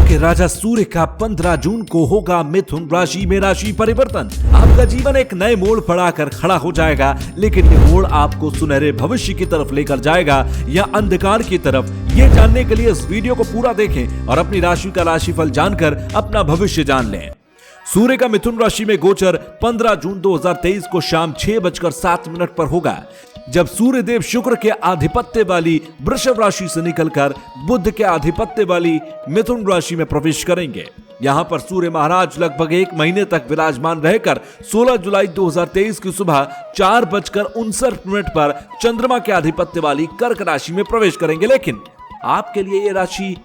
के राजा सूर्य का 15 जून को होगा मिथुन राशि में राशि परिवर्तन। आपका जीवन एक नए मोड़ पर आकर खड़ा हो जाएगा, लेकिन ये मोड़ आपको सुनहरे भविष्य की तरफ लेकर जाएगा या अंधकार की तरफ, ये जानने के लिए इस वीडियो को पूरा देखें और अपनी राशि का राशिफल जानकर अपना भविष्य जान लें। सूर्य का मिथुन राशि में गोचर 15 जून 2023 को शाम 6:07 पर होगा, जब सूर्य देव शुक्र के आधिपत्य वाली वृषभ राशि से निकलकर बुध के आधिपत्य वाली मिथुन राशि में प्रवेश करेंगे। यहाँ पर सूर्य महाराज लगभग 1 महीने तक विराजमान रहकर 16 जुलाई 2023 की सुबह 4:59 पर चंद्रमा के आधिपत्य वाली कर्क राशि में प्रवेश करेंगे। लेकिन आपके लिए ये राशि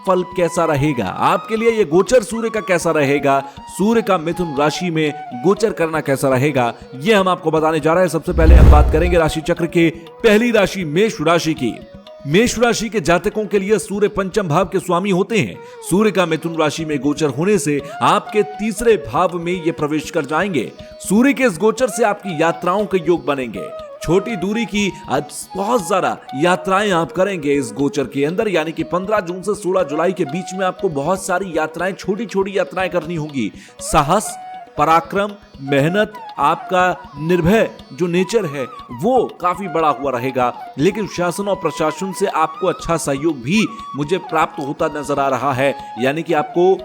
फल कैसा रहेगा, आपके लिए ये गोचर सूर्य का कैसा रहेगा, सूर्य का मिथुन राशि में गोचर करना कैसा रहेगा, ये हम आपको बताने जा रहे हैं। सबसे पहले हम बात करेंगे राशि चक्र के पहली राशि मेष राशि की। मेष राशि के जातकों के लिए सूर्य पंचम भाव के स्वामी होते हैं। सूर्य का मिथुन राशि में गोचर होने से आपके तीसरे भाव में ये प्रवेश कर जाएंगे। सूर्य के इस गोचर से आपकी यात्राओं के योग बनेंगे। छोटी दूरी की बहुत ज्यादा यात्राएं आप करेंगे इस गोचर के अंदर, यानी कि 15 जून से 16 जुलाई के बीच में आपको बहुत सारी यात्राएं, छोटी छोटी यात्राएं करनी होगी। साहस, पराक्रम, मेहनत, आपका निर्भय जो नेचर है वो काफी बड़ा हुआ रहेगा। लेकिन शासन और प्रशासन से आपको अच्छा सहयोग भी मुझे प्राप्त होता नजर आ रहा है, यानी कि आपको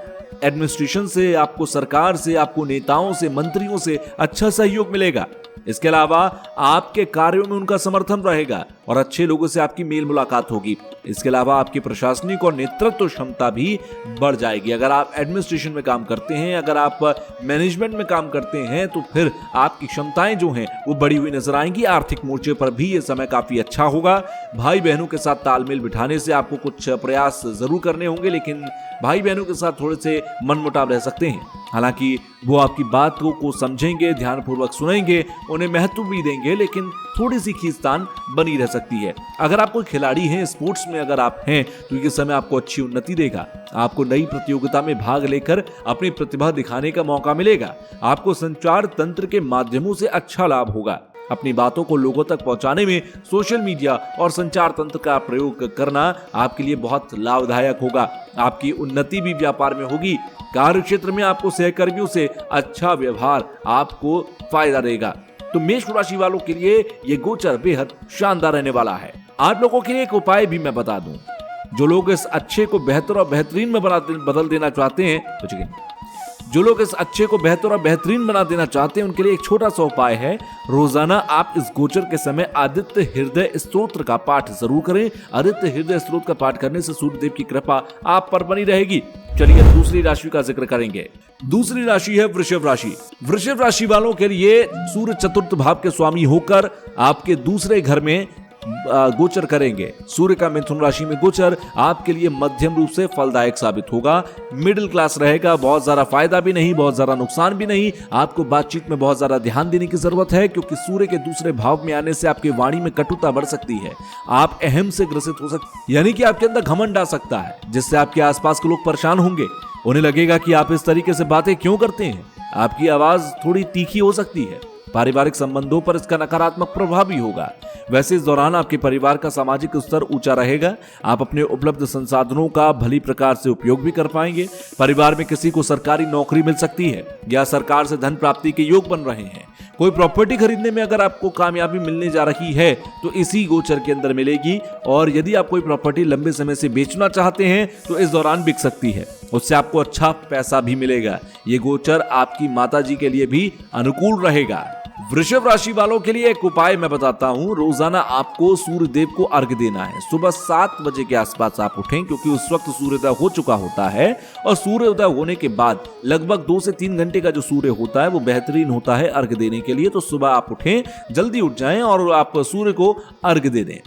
एडमिनिस्ट्रेशन से, आपको सरकार से, आपको नेताओं से, मंत्रियों से अच्छा सहयोग मिलेगा। इसके अलावा आपके कार्यों में उनका समर्थन रहेगा और अच्छे लोगों से आपकी मेल मुलाकात होगी। इसके अलावा आपकी प्रशासनिक और नेतृत्व क्षमता भी बढ़ जाएगी। अगर आप एडमिनिस्ट्रेशन में काम करते हैं, अगर आप मैनेजमेंट में काम करते हैं, तो फिर आपकी क्षमताएं जो हैं वो बढ़ी हुई नजर आएंगी। आर्थिक मोर्चे पर भी ये समय काफी अच्छा होगा। भाई बहनों के साथ तालमेल बिठाने से आपको कुछ प्रयास जरूर करने होंगे, लेकिन भाई बहनों के साथ थोड़े से मनमुटाव रह सकते हैं। हालांकि वो आपकी बात को समझेंगे, ध्यानपूर्वक सुनेंगे, उन्हें महत्व भी देंगे, लेकिन थोड़ी सी खींचतान बनी रह सकती है। अगर आप कोई खिलाड़ी हैं, स्पोर्ट्स में अगर आप हैं, तो ये समय आपको अच्छी उन्नति देगा। आपको नई प्रतियोगिता में भाग लेकर अपनी प्रतिभा दिखाने का मौका मिलेगा। आपको संचार तंत्र के माध्यमों से अच्छा लाभ होगा। अपनी बातों को लोगों तक पहुंचाने में सोशल मीडिया और संचार तंत्र का प्रयोग करना आपके लिए बहुत लाभदायक होगा। आपकी उन्नति भी व्यापार में होगी। कार्य क्षेत्र में आपको सहकर्मियों से अच्छा व्यवहार आपको फायदा देगा। तो मेष राशि वालों के लिए ये गोचर बेहद शानदार रहने वाला है। आप लोगों के लिए एक उपाय भी मैं बता दूं। जो लोग इस अच्छे को बेहतर और बेहतरीन में बदल देना चाहते हैं, जो लोग इस अच्छे को बेहतर और बेहतरीन बना देना चाहते हैं, उनके लिए एक छोटा सा उपाय है। रोजाना आप इस गोचर के समय आदित्य हृदय स्तोत्र का पाठ जरूर करें। आदित्य हृदय स्तोत्र का पाठ करने से सूर्यदेव की कृपा आप पर बनी रहेगी। चलिए दूसरी राशि का जिक्र करेंगे। दूसरी राशि है वृषभ राशि। वृषभ राशि वालों के लिए सूर्य चतुर्थ भाव के स्वामी होकर आपके दूसरे घर में गोचर करेंगे। सूर्य का मिथुन राशि में गोचर आपके लिए मध्यम रूप से फलदायक साबित होगा। मिडिल क्लास रहेगा, बहुत ज्यादा फायदा भी नहीं, बहुत ज्यादा नुकसान भी नहीं। आपको बातचीत में बहुत ज्यादा ध्यान देने की जरूरत है, क्योंकि सूर्य के दूसरे भाव में आने से आपकी वाणी में कटुता बढ़ सकती है। आप अहम से ग्रसित हो सकते, यानी कि आपके अंदर घमंड आ सकता है, जिससे आपके आसपास के लोग परेशान होंगे। उन्हें लगेगा कि आप इस तरीके से बातें क्यों करते हैं। आपकी आवाज थोड़ी तीखी हो सकती है। पारिवारिक संबंधों पर इसका नकारात्मक प्रभाव भी होगा। वैसे इस दौरान आपके परिवार का सामाजिक स्तर ऊंचा रहेगा। आप अपने उपलब्ध संसाधनों का भली प्रकार से उपयोग भी कर पाएंगे। परिवार में किसी को सरकारी नौकरी मिल सकती है या सरकार से धन प्राप्ति के योग बन रहे हैं। कोई प्रॉपर्टी खरीदने में अगर आपको कामयाबी मिलने जा रही है तो इसी गोचर के अंदर मिलेगी। और यदि आप कोई प्रॉपर्टी लंबे समय से बेचना चाहते हैं तो इस दौरान बिक सकती है, उससे आपको अच्छा पैसा भी मिलेगा। ये गोचर आपकी माताजी के लिए भी अनुकूल रहेगा। वृषभ राशि वालों के लिए एक उपाय मैं बताता हूं। रोजाना आपको सूर्य देव को अर्घ्य देना है। सुबह 7 बजे के आसपास आप उठें, क्योंकि उस वक्त सूर्योदय हो चुका होता है और सूर्योदय होने के बाद लगभग 2 से 3 घंटे का जो सूर्य होता है वो बेहतरीन होता है अर्घ्य देने के लिए। तो सुबह आप उठें, जल्दी उठ जाएं और आप सूर्य को अर्घ्य दे दें।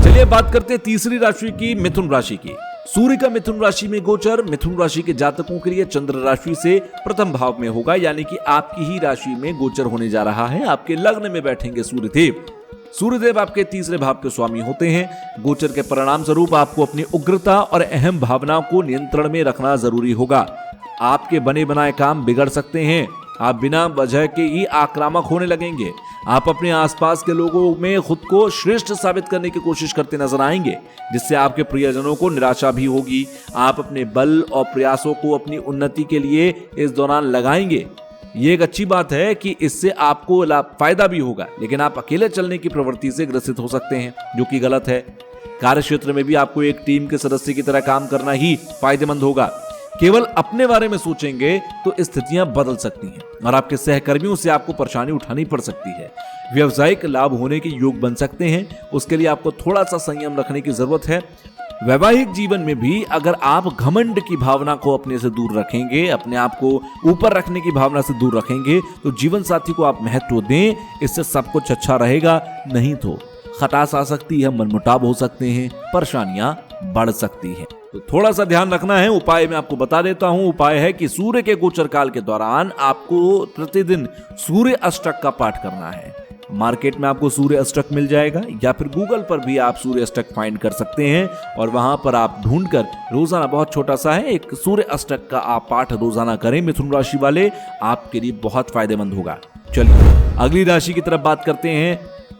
चलिए बात करते हैं तीसरी राशि की, मिथुन राशि की। सूर्य का मिथुन राशि में गोचर मिथुन राशि के जातकों के लिए चंद्र राशि से प्रथम भाव में होगा, यानी कि आपकी ही राशि में गोचर होने जा रहा है। आपके लग्न में बैठेंगे सूर्यदेव। सूर्यदेव आपके तीसरे भाव के स्वामी होते हैं। गोचर के परिणाम स्वरूप आपको अपनी उग्रता और अहम भावनाओं को नियंत्रण में रखना जरूरी होगा। आपके बने बनाए काम बिगड़ सकते हैं। आप बिना वजह के ही आक्रामक होने लगेंगे। आप अपने आसपास के लोगों में खुद को श्रेष्ठ साबित करने की कोशिश करते नजर आएंगे, जिससे आपके प्रियजनों को निराशा भी होगी। आप अपने बल और प्रयासों को अपनी उन्नति के लिए इस दौरान लगाएंगे। ये एक अच्छी बात है कि इससे आपको फायदा भी होगा, लेकिन आप अकेले चलने की प्रवृत्ति से ग्रसित हो सकते हैं, जो कि गलत है। कार्य क्षेत्र में भी आपको एक टीम के सदस्य की तरह काम करना ही फायदेमंद होगा। केवल अपने बारे में सोचेंगे तो स्थितियां बदल सकती हैं और आपके सहकर्मियों से आपको परेशानी उठानी पड़ सकती है। व्यावसायिक लाभ होने के योग बन सकते हैं, उसके लिए आपको थोड़ा सा संयम रखने की जरूरत है। वैवाहिक जीवन में भी अगर आप घमंड की भावना को अपने से दूर रखेंगे, अपने आप को ऊपर रखने की भावना से दूर रखेंगे, तो जीवन साथी को आप महत्व दें, इससे सब कुछ अच्छा रहेगा। नहीं तो खटास आ सकती है, मनमुटाव हो सकते हैं, परेशानियां बढ़ सकती हैं। तो थोड़ा सा ध्यान रखना है। उपाय मैं आपको बता देता हूं। उपाय है कि सूर्य के गोचर काल के दौरान आपको प्रतिदिन सूर्य अष्टक का पाठ करना है। मार्केट में आपको सूर्य अष्टक मिल जाएगा, या फिर गूगल पर भी आप सूर्य अष्टक फाइंड कर सकते हैं और वहां पर आप ढूंढकर रोजाना, बहुत छोटा सा है, एक सूर्य अष्टक का आप पाठ रोजाना करें। मिथुन राशि वाले, आपके लिए बहुत फायदेमंद होगा। चलिए अगली राशि की तरफ बात करते हैं,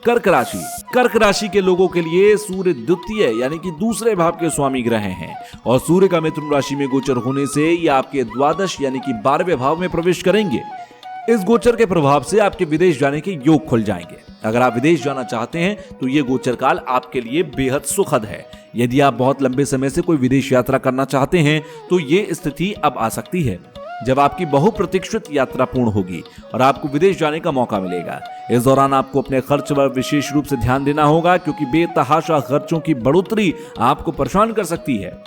कर्क राशि। कर्क राशि के लोगों के लिए सूर्य द्वितीय यानी कि दूसरे भाव के स्वामी ग्रह हैं और सूर्य का मिथुन राशि में गोचर होने से ये आपके द्वादश यानी कि 12वें भाव में प्रवेश करेंगे। इस गोचर के प्रभाव से आपके विदेश जाने के योग खुल जाएंगे। अगर आप विदेश जाना चाहते हैं तो ये गोचर काल आपके लिए बेहद सुखद है। यदि आप बहुत लंबे समय से कोई विदेश यात्रा करना चाहते हैं तो ये स्थिति अब आ सकती है, जब आपकी बहुप्रतीक्षित यात्रा पूर्ण होगी और आपको विदेश जाने का मौका मिलेगा। इस दौरान आपको अपने खर्च पर विशेष रूप से ध्यान देना होगा, क्योंकि बेतहाशा खर्चों की बढ़ोतरी आपको परेशान कर सकती है।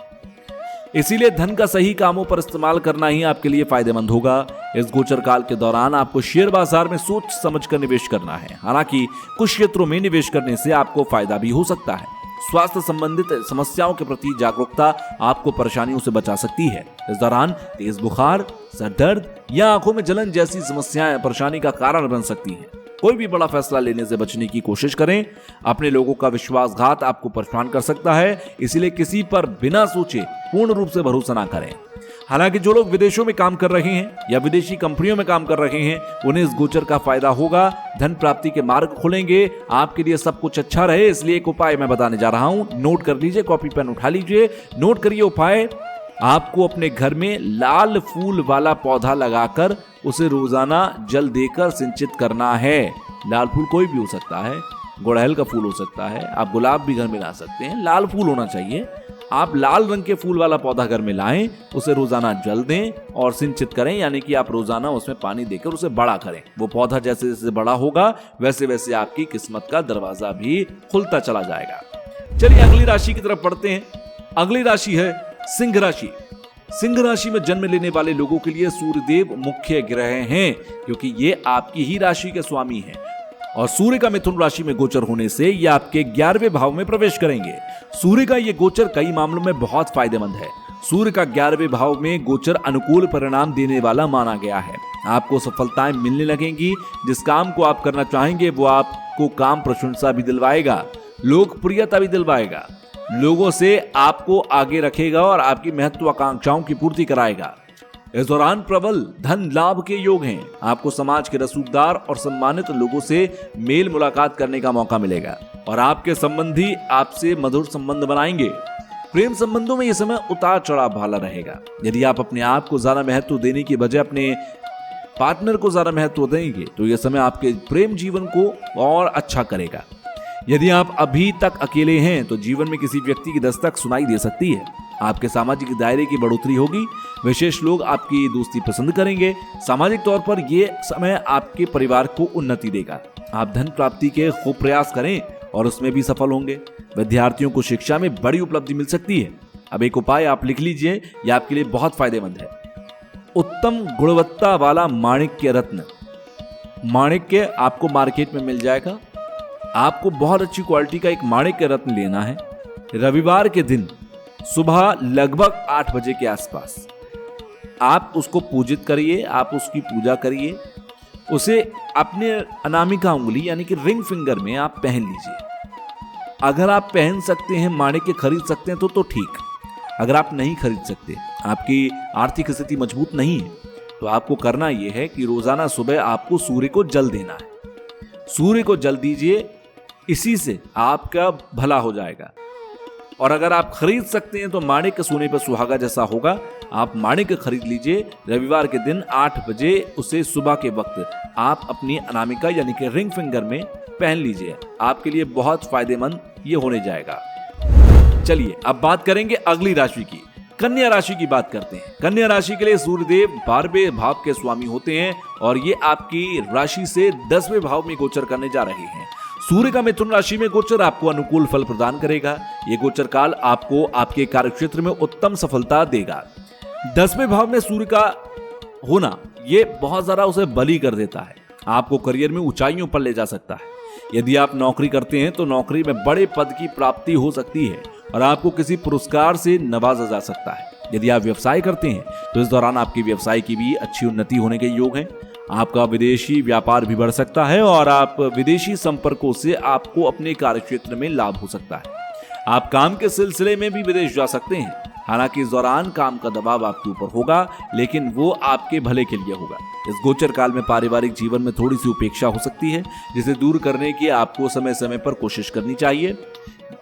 इसीलिए धन का सही कामों पर इस्तेमाल करना ही आपके लिए फायदेमंद होगा। इस गोचर काल के दौरान आपको शेयर बाजार में सोच समझकर निवेश करना है। हालांकि कुछ क्षेत्रों में निवेश करने से आपको फायदा भी हो सकता है। स्वास्थ्य संबंधित समस्याओं के प्रति जागरूकता आपको परेशानियों से बचा सकती है। इस दौरान तेज बुखार, सर दर्द या आंखों में जलन जैसी समस्याएं परेशानी का कारण बन सकती हैं। कोई भी बड़ा फैसला लेने से बचने की कोशिश करें। अपने लोगों का विश्वासघात आपको परेशान कर सकता है, इसलिए किसी पर बिना सोचे पूर्ण रूप से भरोसा ना करें। हालांकि जो लोग विदेशों में काम कर रहे हैं या विदेशी कंपनियों में काम कर रहे हैं, उन्हें इस गोचर का फायदा होगा। धन प्राप्ति के मार्ग खुलेंगे, आपके लिए सब कुछ अच्छा रहे। इसलिए एक उपाय मैं बताने जा रहा हूं, नोट कर लीजिए, कॉपी पेन उठा लीजिए, नोट करिए उपाय। आपको अपने घर में लाल फूल वाला पौधा लगाकर उसे रोजाना जल देकर सिंचित करना है। लाल फूल कोई भी हो सकता है, गुड़हल का फूल हो सकता है, आप गुलाब भी घर में ला सकते हैं, लाल फूल होना चाहिए। आप लाल रंग के फूल वाला पौधा घर में लाएं, उसे रोजाना जल दें और सिंचित करें, यानी कि आप रोजाना उसमें पानी देकर उसे बड़ा करें। वो पौधा जैसे जैसे बड़ा होगा वैसे वैसे आपकी किस्मत का दरवाजा भी खुलता चला जाएगा। चलिए अगली राशि की तरफ बढ़ते हैं। अगली राशि है सिंह राशि। सिंह राशि में जन्म लेने वाले लोगों के लिए सूर्यदेव मुख्य ग्रह हैं, क्योंकि ये आपकी ही राशि के स्वामी हैं और सूर्य का मिथुन राशि में गोचर होने से ये आपके 11वें भाव में प्रवेश करेंगे। सूर्य का ये गोचर कई मामलों में बहुत फायदेमंद है। सूर्य का 11वें भाव में गोचर अनुकूल परिणाम देने वाला माना गया है। आपको सफलताएं मिलने लगेंगी। जिस काम को आप करना चाहेंगे वो आपको काम प्रशंसा भी दिलवाएगा, लोकप्रियता भी दिलवाएगा, लोगों से आपको आगे रखेगा और आपकी महत्वाकांक्षाओं की पूर्ति कराएगा। इस दौरान प्रबल धन लाभ के योग हैं। आपको समाज के रसूखदार और सम्मानित लोगों से मेल मुलाकात करने का मौका मिलेगा और आपके संबंधी आपसे मधुर संबंध बनाएंगे। प्रेम संबंधों में यह समय उतार चढ़ाव वाला रहेगा। यदि आप अपने आप को ज्यादा महत्व देने की बजाय अपने पार्टनर को ज्यादा महत्व देंगे तो यह समय आपके प्रेम जीवन को और अच्छा करेगा। यदि आप अभी तक अकेले हैं तो जीवन में किसी व्यक्ति की दस्तक सुनाई दे सकती है। आपके सामाजिक दायरे की बढ़ोतरी होगी। विशेष लोग आपकी दोस्ती पसंद करेंगे। सामाजिक तौर पर यह समय आपके परिवार को उन्नति देगा। आप धन प्राप्ति के खूब प्रयास करें और उसमें भी सफल होंगे। विद्यार्थियों को शिक्षा में बड़ी उपलब्धि मिल सकती है। अब एक उपाय आप लिख लीजिए, यह आपके लिए बहुत फायदेमंद है। उत्तम गुणवत्ता वाला माणिक्य रत्न। माणिक्य आपको मार्केट में मिल जाएगा। आपको बहुत अच्छी क्वालिटी का एक माणिक्य रत्न लेना है। रविवार के दिन सुबह लगभग 8 बजे के आसपास आप उसको पूजित करिए, आप उसकी पूजा करिए। उसे अपने अनामिका उंगली यानी कि रिंग फिंगर में आप पहन लीजिए। अगर आप पहन सकते हैं, माणिक्य खरीद सकते हैं तो ठीक। अगर आप नहीं खरीद सकते, आपकी आर्थिक स्थिति मजबूत नहीं है, तो आपको करना यह है कि रोजाना सुबह आपको सूर्य को जल देना है। सूर्य को जल दीजिए, इसी से आपका भला हो जाएगा। और अगर आप खरीद सकते हैं तो माणिक सोने पर सुहागा जैसा होगा, आप माणिक खरीद लीजिए। रविवार के दिन 8 बजे उसे सुबह के वक्त आप अपनी अनामिका यानी कि रिंग फिंगर में पहन लीजिए, आपके लिए बहुत फायदेमंद ये होने जाएगा। चलिए अब बात करेंगे अगली राशि की, कन्या राशि की बात करते हैं। कन्या राशि के लिए सूर्यदेव 12वें भाव के स्वामी होते हैं और ये आपकी राशि से 10वें भाव में गोचर करने जा रहे हैं। सूर्य का मिथुन राशि में गोचर आपको अनुकूल फल प्रदान करेगा। ये गोचर काल आपको आपके कार्यक्षेत्र में उत्तम सफलता देगा। 10वें भाव में सूर्य का होना ये बहुत ज्यादा उसे बली कर देता है, आपको करियर में ऊंचाइयों पर ले जा सकता है। यदि आप नौकरी करते हैं तो नौकरी में बड़े पद की प्राप्ति हो सकती है और आपको किसी पुरस्कार से नवाजा जा सकता है। यदि आप व्यवसाय करते हैं तो इस दौरान आपके व्यवसाय की भी अच्छी उन्नति होने के योग हैं। आपका विदेशी व्यापार भी बढ़ सकता है और आप विदेशी संपर्कों से आपको अपने कार्यक्षेत्र में लाभ हो सकता है। आप काम के सिलसिले में भी विदेश जा सकते हैं। हालांकि इस दौरान काम का दबाव आपके ऊपर होगा, लेकिन वो आपके भले के लिए होगा। इस गोचर काल में पारिवारिक जीवन में थोड़ी सी उपेक्षा हो सकती है, जिसे दूर करने की आपको समय समय पर कोशिश करनी चाहिए।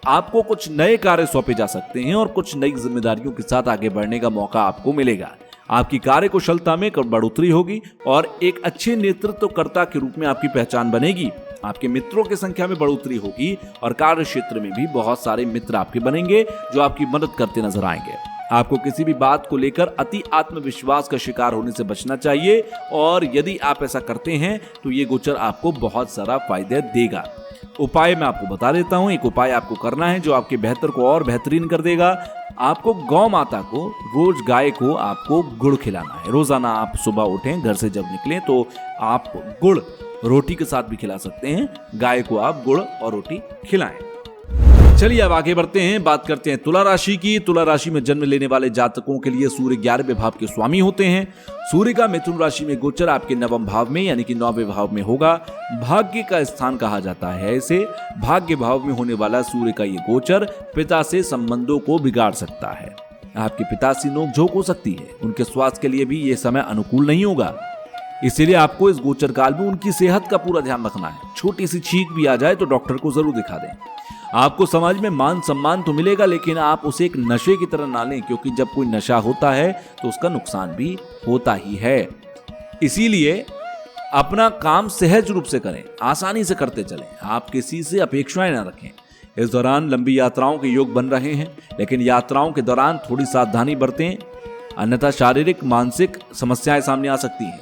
आपको कुछ नए कार्य सौंपे जा सकते हैं और कुछ नई जिम्मेदारियों के साथ आगे बढ़ने का मौका आपको मिलेगा। आपकी कार्य कुशलता में बढ़ोतरी होगी और एक अच्छे नेतृत्वकर्ता के रूप में आपकी पहचान बनेगी। आपके मित्रों की संख्या में बढ़ोतरी होगी और कार्य क्षेत्र में भी बहुत सारे मित्र आपके बनेंगे जो आपकी मदद करते नजर आएंगे। आपको किसी भी बात को लेकर अति आत्मविश्वास का शिकार होने से बचना चाहिए और यदि आप ऐसा करते हैं तो ये गोचर आपको बहुत सारा फायदा देगा। उपाय मैं आपको बता देता हूं। एक उपाय आपको करना है जो आपके बेहतर को और बेहतरीन कर देगा। आपको गौ माता को रोज गाय को आपको गुड़ खिलाना है। रोजाना आप सुबह उठें, घर से जब निकलें तो आप गुड़ रोटी के साथ भी खिला सकते हैं। गाय को आप गुड़ और रोटी खिलाएं। चलिए अब आगे बढ़ते हैं, बात करते हैं तुला राशि की। तुला राशि में जन्म लेने वाले जातकों के लिए सूर्य 11वें भाव के स्वामी होते हैं। सूर्य का मिथुन राशि में गोचर आपके 9वें भाव में यानी कि 9वें भाव में होगा। भाग्य का स्थान कहा जाता है इसे। भाग्य भाव में होने वाला सूर्य का ये गोचर पिता से संबंधों को बिगाड़ सकता है। आपके पिता से नोकझोंक हो सकती है। उनके स्वास्थ्य के लिए भी ये समय अनुकूल नहीं होगा, इसीलिए आपको इस गोचर काल में उनकी सेहत का पूरा ध्यान रखना है। छोटी सी छींक भी आ जाए तो डॉक्टर को जरूर दिखा दें। आपको समाज में मान सम्मान तो मिलेगा, लेकिन आप उसे एक नशे की तरह ना लें, क्योंकि जब कोई नशा होता है तो उसका नुकसान भी होता ही है। इसीलिए अपना काम सहज रूप से करें, आसानी से करते चलें। आप किसी से अपेक्षाएं ना रखें। इस दौरान लंबी यात्राओं के योग बन रहे हैं, लेकिन यात्राओं के दौरान थोड़ी सावधानी बरतें, अन्यथा शारीरिक मानसिक समस्याएं सामने आ सकती हैं।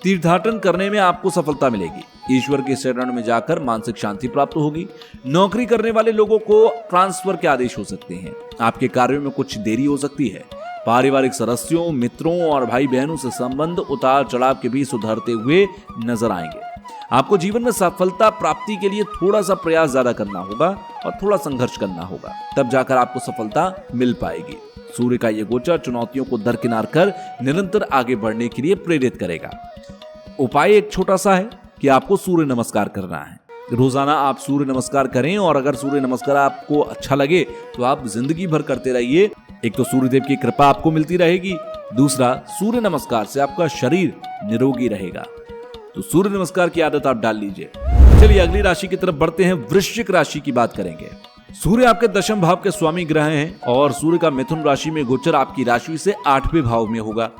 तीर्थाटन करने में आपको सफलता मिलेगी। ईश्वर के शरण में जाकर मानसिक शांति प्राप्त होगी। नौकरी करने वाले लोगों को ट्रांसफर के आदेश हो सकते हैं। आपके कार्यों में कुछ देरी हो सकती है। पारिवारिक सदस्यों, मित्रों और भाई बहनों से संबंध उतार चढ़ाव के बीच सुधरते हुए नजर आएंगे। आपको जीवन में सफलता प्राप्ति के लिए थोड़ा सा प्रयास ज्यादा करना होगा और थोड़ा संघर्ष करना होगा, तब जाकर आपको सफलता मिल पाएगी। सूर्य का यह गोचर चुनौतियों को दरकिनार कर निरंतर आगे बढ़ने के लिए प्रेरित करेगा। उपाय एक छोटा सा है कि आपको सूर्य नमस्कार करना है। रोजाना आप सूर्य नमस्कार करें और अगर सूर्य नमस्कार आपको अच्छा लगे तो आप जिंदगी भर करते रहिए। एक तो सूर्यदेव की कृपा आपको मिलती रहेगी, दूसरा सूर्य नमस्कार से आपका शरीर निरोगी रहेगा। तो सूर्य नमस्कार की आदत आप डाल लीजिए। चलिए अगली राशि की तरफ बढ़ते हैं। वृश्चिक राशि की बात करेंगे। सूर्य आपके 10वें भाव के स्वामी ग्रह हैं और सूर्य का मिथुन राशि में गोचर आपकी राशि से 8वें भाव में होगा।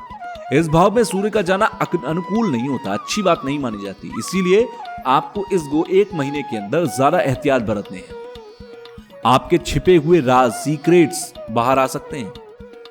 इस भाव में सूर्य का जाना अनुकूल नहीं होता, अच्छी बात नहीं मानी जाती। इसीलिए आपको इस 1 महीने के अंदर ज्यादा एहतियात बरतने हैं। आपके छिपे हुए राज, सीक्रेट्स बाहर आ सकते हैं।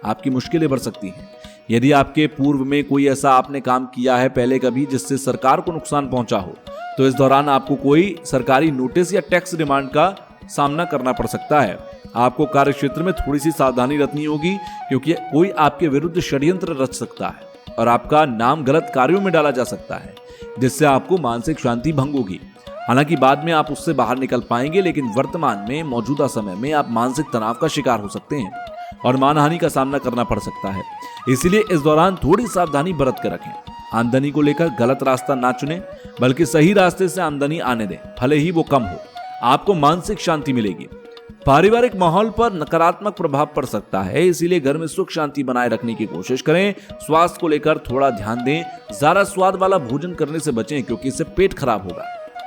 आपकी मुश्किलें बढ़ सकती हैं। यदि आपके पूर्व में कोई ऐसा आपने काम किया है पहले कभी जिससे सरकार को नुकसान पहुंचा हो, तो इस दौरान आपको कोई सरकारी नोटिस या टैक्स डिमांड का सामना करना पड़ सकता है। आपको कार्य क्षेत्र में थोड़ी सी सावधानी रखनी होगी, क्योंकि कोई आपके विरुद्ध षड्यंत्र रच सकता है और आपका नाम गलत कार्यों में डाला जा सकता है, जिससे आपको मानसिक शांति भंग होगी। हालांकि बाद में आप उससे बाहर निकल पाएंगे, लेकिन वर्तमान में मौजूदा समय में आप मानसिक तनाव का शिकार हो सकते हैं और मानहानि का सामना करना पड़ सकता है। इसलिए इस दौरान थोड़ी सावधानी बरत कर रखें। आमदनी को लेकर गलत रास्ता ना चुनें, बल्कि सही रास्ते से आमदनी आने दें, भले ही वो कम हो। आपको मानसिक शांति मिलेगी। पारिवारिक माहौल पर नकारात्मक प्रभाव पड़ सकता है, इसीलिए घर में सुख शांति बनाए रखने की कोशिश करें। स्वास्थ्य को लेकर थोड़ा ध्यान दें। ज्यादा स्वाद वाला भोजन करने से बचें, क्योंकि इससे पेट खराब होगा।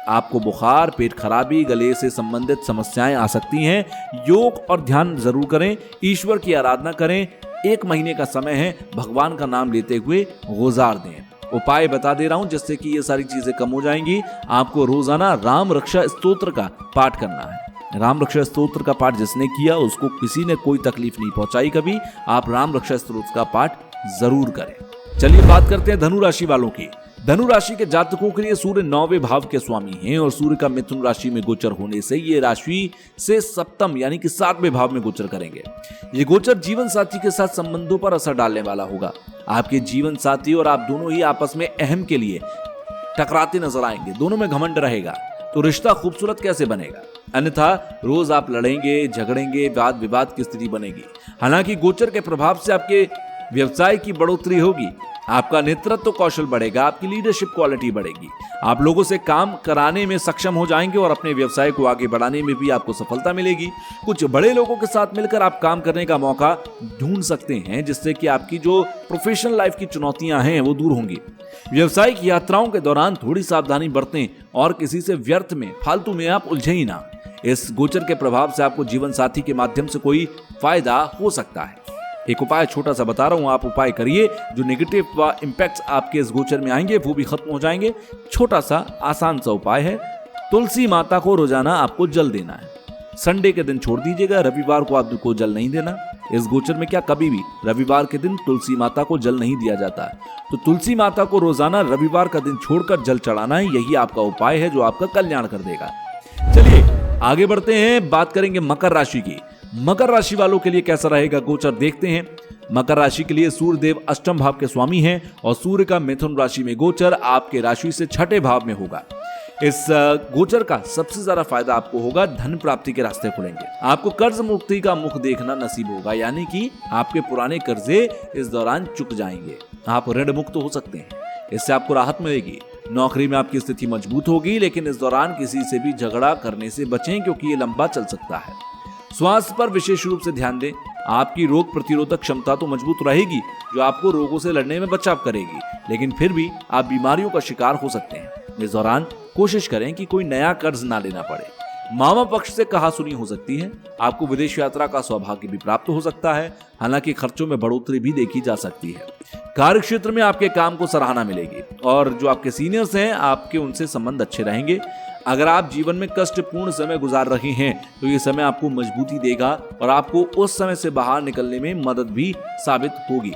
आपको बुखार, पेट खराबी, गले से संबंधित समस्याएं आ सकती हैं। योग और ध्यान जरूर करें, ईश्वर की आराधना करें। 1 महीने का समय है, भगवान का नाम लेते हुए गुजार दें। उपाय बता दे रहा हूं जिससे कि ये सारी चीजें कम हो जाएंगी। आपको रोजाना राम रक्षा स्तोत्र का पाठ करना है। राम रक्षा स्तोत्र का पाठ जिसने किया उसको किसी ने कोई तकलीफ नहीं पहुंचाई कभी। आप राम रक्षा स्तोत्र का पाठ जरूर करें। चलिए बात करते हैं धनु राशि वालों की। धनु राशि के जातकों के लिए सूर्य 9वें भाव के स्वामी हैं और सूर्य का मिथुन राशि में गोचर होने से ये राशि से सप्तम यानी कि 7वें भाव में गोचर करेंगे। ये गोचर जीवन साथी के साथ संबंधों पर असर डालने वाला होगा। आपके जीवन साथी और आप दोनों ही आपस में अहम के लिए टकराते नजर आएंगे। दोनों में घमंड रहेगा तो रिश्ता खूबसूरत कैसे बनेगा? अन्यथा रोज आप लड़ेंगे, झगड़ेंगे, वाद विवाद की स्थिति बनेगी। हालांकि गोचर के प्रभाव से आपके व्यवसाय की बढ़ोतरी होगी, आपका नेतृत्व कौशल बढ़ेगा, आपकी लीडरशिप क्वालिटी बढ़ेगी, आप लोगों से काम कराने में सक्षम हो जाएंगे और अपने व्यवसाय को आगे बढ़ाने में भी आपको सफलता मिलेगी। कुछ बड़े लोगों के साथ मिलकर आप काम करने का मौका ढूंढ सकते हैं जिससे कि आपकी जो प्रोफेशनल लाइफ की चुनौतियां हैं वो दूर होंगी। व्यवसायिक यात्राओं के दौरान थोड़ी सावधानी बरतें और किसी से व्यर्थ में, फालतू में आप उलझे ही ना। इस गोचर के प्रभाव से आपको जीवन साथी के माध्यम से कोई फायदा हो सकता है। एक उपाय छोटा सा बता रहा हूं, आप उपाय करिए, जो नेगेटिव इंपैक्ट्स आपके इस गोचर में आएंगे वो भी खत्म हो जाएंगे। छोटा सा आसान सा उपाय है, तुलसी माता को रोजाना आपको जल देना है। संडे के दिन छोड़ दीजिएगा, रविवार को आपको जल नहीं देना। इस गोचर में क्या कभी भी रविवार के दिन तुलसी माता को जल नहीं दिया जाता है, तो तुलसी माता को रोजाना रविवार का दिन छोड़कर जल चढ़ाना है। यही आपका उपाय है जो आपका कल्याण कर देगा। चलिए आगे बढ़ते हैं, बात करेंगे मकर राशि की। मकर राशि वालों के लिए कैसा रहेगा गोचर देखते हैं। मकर राशि के लिए सूर्य देव 8वें भाव के स्वामी हैं और सूर्य का मिथुन राशि में गोचर आपके राशि से 6ठे भाव में होगा। इस गोचर का सबसे ज्यादा फायदा आपको होगा, धन प्राप्ति के रास्ते खुलेंगे। आपको कर्ज मुक्ति का मुख देखना नसीब होगा, यानी कि आपके पुराने कर्जे इस दौरान चुक जाएंगे। आप ऋण मुक्त हो सकते हैं, इससे आपको राहत मिलेगी। नौकरी में आपकी स्थिति मजबूत होगी, लेकिन इस दौरान किसी से भी झगड़ा करने से बचें क्योंकि ये लंबा चल सकता है। स्वास्थ्य पर विशेष रूप से ध्यान दें। आपकी रोग प्रतिरोधक क्षमता तो मजबूत रहेगी जो आपको रोगों से लड़ने में बचाव करेगी, लेकिन फिर भी आप बीमारियों का शिकार हो सकते हैं। इस दौरान कोशिश करें कि कोई नया कर्ज ना लेना पड़े। मामा पक्ष से कहासुनी हो सकती है। आपको विदेश यात्रा का सौभाग्य भी प्राप्त हो सकता है, हालांकि खर्चों में बढ़ोतरी भी देखी जा सकती है। कार्य क्षेत्र में आपके काम को सराहना मिलेगी और जो आपके सीनियर्स हैं आपके उनसे संबंध अच्छे रहेंगे। अगर आप जीवन में कष्टपूर्ण समय गुजार रहे हैं तो ये समय आपको मजबूती देगा और आपको उस समय से बाहर निकलने में मदद भी साबित होगी।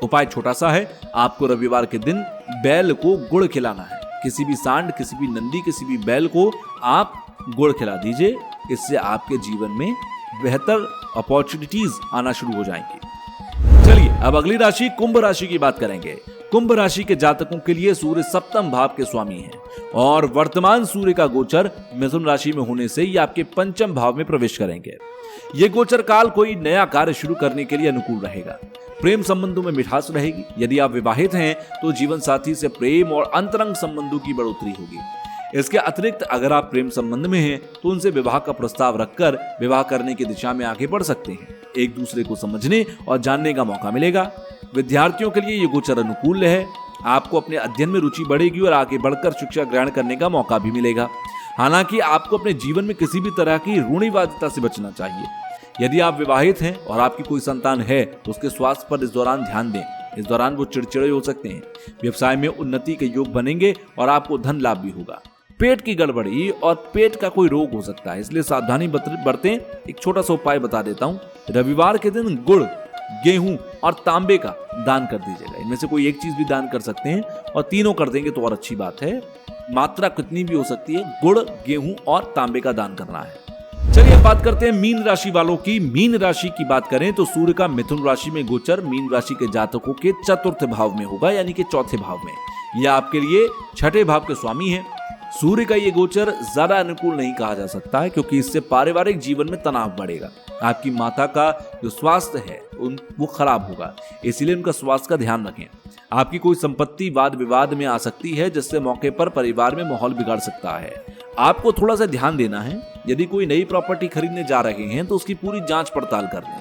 उपाय छोटा सा है, आपको रविवार के दिन बैल को गुड़ खिलाना है। किसी भी सांड, किसी भी नंदी, किसी भी बैल को आप गुड़ खिला दीजिए। इससे आपके जीवन में बेहतर अपॉर्चुनिटीज आना शुरू हो जाएंगी। चलिए अब अगली राशि कुंभ राशि की बात करेंगे। कुंभ राशि के जातकों के लिए सूर्य 7वें भाव के स्वामी हैं और वर्तमान सूर्य का गोचर मिथुन राशि में होने से ये आपके 5वें भाव में प्रवेश करेंगे। ये गोचर काल कोई नया कार्य शुरू करने के लिए अनुकूल रहेगा। प्रेम संबंधों में मिठास रहेगी। यदि आप विवाहित हैं तो जीवन साथी से प्रेम और अंतरंग संबंधों की बढ़ोतरी होगी। इसके अतिरिक्त अगर आप प्रेम संबंध में हैं तो उनसे विवाह का प्रस्ताव रखकर विवाह करने की दिशा में आगे बढ़ सकते हैं। एक दूसरे को समझने और जानने का मौका मिलेगा। विद्यार्थियों के लिए ये गोचर अनुकूल है। आपको अपने अध्ययन में रुचि बढ़ेगी और आगे बढ़कर शिक्षा ग्रहण करने का मौका भी मिलेगा। हालांकि आपको अपने जीवन में किसी भी तरह की रूढ़िवादिता से बचना चाहिए। यदि आप विवाहित हैं और आपकी कोई संतान है तो उसके स्वास्थ्य पर इस दौरान ध्यान दें। इस दौरान वो चिड़चिड़े हो सकते हैं। व्यवसाय में उन्नति के योग बनेंगे और आपको धन लाभ भी होगा। पेट की गड़बड़ी और पेट का कोई रोग हो सकता है, इसलिए सावधानी बरतें। एक छोटा सा उपाय बता देता हूँ। रविवार के दिन गुड़, गेहूं और तांबे का दान कर दीजिएगा। इनमें से कोई एक चीज भी दान कर सकते हैं और तीनों कर देंगे तो और अच्छी बात है। मात्रा कितनी भी हो सकती है, गुड़, गेहूं और तांबे का दान करना है। चलिए अब बात करते हैं मीन राशि वालों की। मीन राशि की बात करें तो सूर्य का मिथुन राशि में गोचर मीन राशि के जातकों के 4थे भाव में होगा, यानी कि 4थे भाव में। यह आपके लिए 6ठे भाव के स्वामी है। सूर्य का ये गोचर ज्यादा अनुकूल नहीं कहा जा सकता है क्योंकि इससे पारिवारिक जीवन में तनाव बढ़ेगा। आपकी माता का जो स्वास्थ्य है वो खराब होगा, इसलिए उनका स्वास्थ्य का ध्यान रखें। आपकी कोई संपत्ति वाद विवाद में आ सकती है जिससे मौके पर परिवार में माहौल बिगड़ सकता है। आपको थोड़ा सा ध्यान देना है। यदि कोई नई प्रॉपर्टी खरीदने जा रहे हैं तो उसकी पूरी जांच पड़ताल कर लें।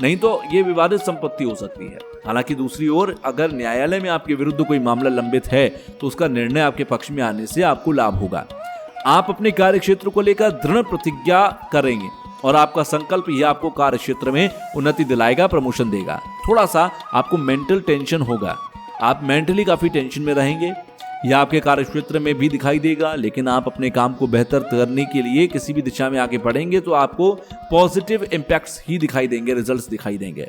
नहीं तो ये विवादित संपत्ति हो सकती है। हालांकि दूसरी ओर अगर न्यायालय में आपके विरुद्ध कोई मामला लंबित है तो उसका निर्णय आपके पक्ष में आने से आपको लाभ होगा। आप अपने कार्य क्षेत्र को लेकर दृढ़ प्रतिज्ञा करेंगे और आपका संकल्प ही आपको कार्य क्षेत्र में उन्नति दिलाएगा, प्रमोशन देगा। थोड़ा सा आपको मेंटल टेंशन होगा, आप मेंटली काफी टेंशन में रहेंगे, यह आपके कार्य क्षेत्र में भी दिखाई देगा। लेकिन आप अपने काम को बेहतर करने के लिए किसी भी दिशा में आगे बढ़ेंगे तो आपको पॉजिटिव इंपैक्ट्स ही दिखाई देंगे, रिजल्ट्स दिखाई देंगे।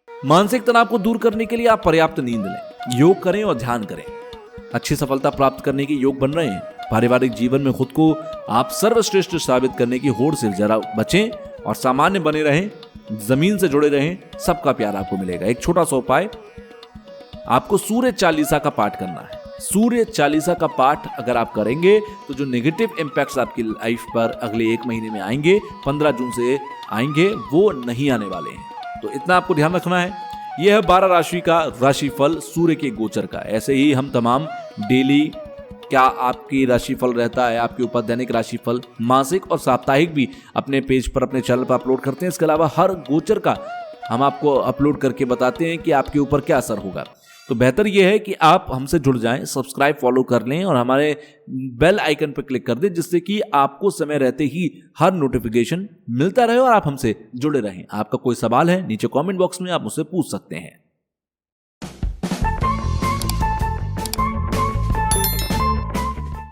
मानसिक तनाव को दूर करने के लिए आप पर्याप्त नींद लें, योग करें और ध्यान करें। अच्छी सफलता प्राप्त करने के योग बन रहे हैं। पारिवारिक जीवन में खुद को आप सर्वश्रेष्ठ साबित करने की होड़ से जरा बचें और सामान्य बने रहें, जमीन से जुड़े रहें, सबका प्यार आपको मिलेगा। एक छोटा सा उपाय, आपको सूर्य चालीसा का पाठ करना है। सूर्य चालीसा का पाठ अगर आप करेंगे तो जो नेगेटिव इंपैक्ट्स आपकी लाइफ पर अगले 1 महीने में आएंगे, 15 जून से आएंगे, वो नहीं आने वाले हैं। तो इतना आपको ध्यान रखना है। यह है 12 राशि का राशिफल सूर्य के गोचर का। ऐसे ही हम तमाम डेली क्या आपकी राशिफल रहता है, आपके ऊपर दैनिक राशिफल, मासिक और साप्ताहिक भी अपने पेज पर, अपने चैनल पर अपलोड करते हैं। इसके अलावा हर गोचर का हम आपको अपलोड करके बताते हैं कि आपके ऊपर क्या असर होगा। तो बेहतर यह है कि आप हमसे जुड़ जाएं, सब्सक्राइब फॉलो कर लें और हमारे बेल आइकन पर क्लिक कर दें, जिससे कि आपको समय रहते ही हर नोटिफिकेशन मिलता रहे और आप हमसे जुड़े रहें। आपका कोई सवाल है नीचे कमेंट बॉक्स में आप मुझसे पूछ सकते हैं।